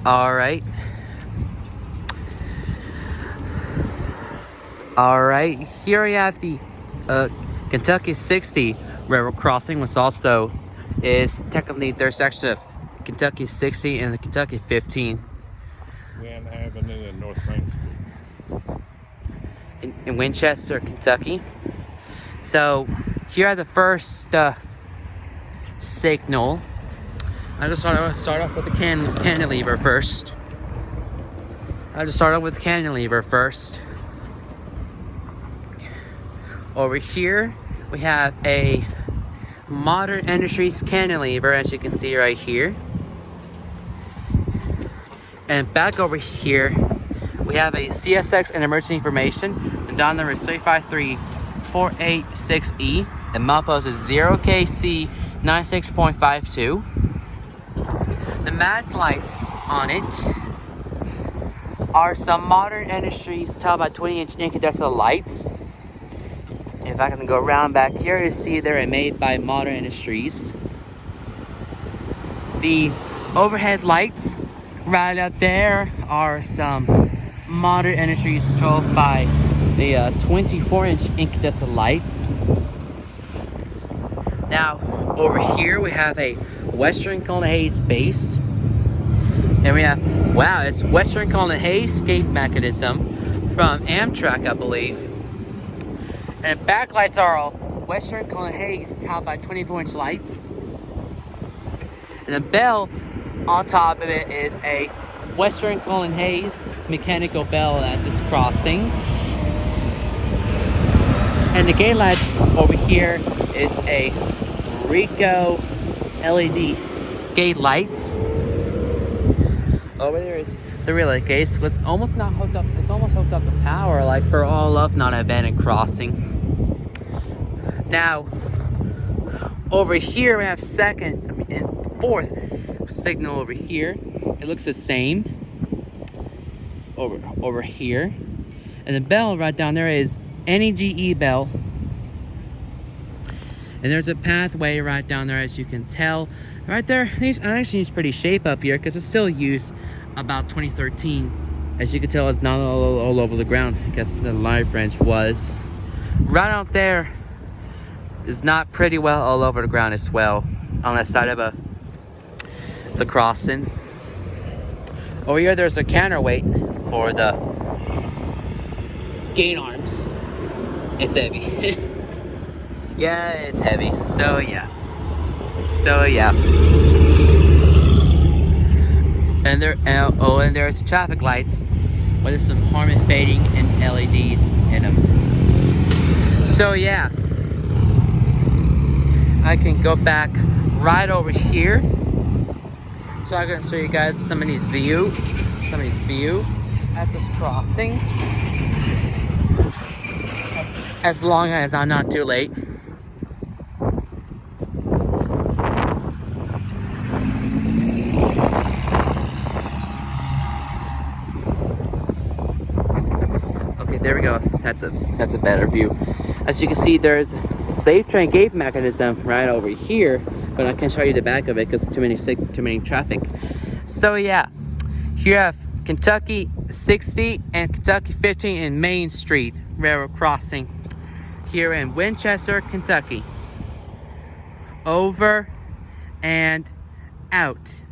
All right. All right. Here we have the Kentucky 60 railroad crossing, which also is technically the intersection of Kentucky 60 and the Kentucky 15. Winn Avenue and North Main Street. In Winchester, Kentucky. So here are the first signal. I just start off with the cantilever first. Over here we have a Modern Industries cantilever, as you can see right here. And back over here we have a CSX and emergency information. And down number is 353486E. And milepost is 0KC96.52. The MADS lights on it are some Modern Industries 12 by 20-inch incandescent lights. If I can go around back here, you see they're made by Modern Industries. The overhead lights right up there are some Modern Industries 12 by the 24-inch incandescent lights. Now, over here we have a Western Colin Hayes base. And we have, wow, it's Western Colin Hayes gate mechanism from Amtrak, I believe. And backlights are all Western Colin Hayes top by 24-inch lights. And the bell on top of it is a Western Colin Hayes mechanical bell at this crossing. And the gate lights over here is a Rico LED gate lights. Over there is the relay case. It's almost not hooked up. It's almost hooked up to power, like for all of non-abandoned crossing. Now, over here we have fourth signal over here. It looks the same. Over here, and the bell right down there is NEGE bell. And there's a pathway right down there, as you can tell. Right there, it actually needs pretty shape up here because it's still used about 2013. As you can tell, it's not all over the ground. I guess the live branch was. Right out there is not pretty well all over the ground as well, on the side of the crossing. Over here, there's a counterweight for the gate arms. It's heavy. Yeah, it's heavy. So yeah. And there's traffic lights with some harmon fading and LEDs in them. So yeah, I can go back right over here, so I can show you guys somebody's view at this crossing. As long as I'm not too late. There we go. That's a better view. As you can see, there's a safe train gate mechanism right over here, but I can't show you the back of it because too many traffic. So yeah, here you have Kentucky 60 and Kentucky 15 in Main Street railroad crossing here in Winchester, Kentucky. Over and out.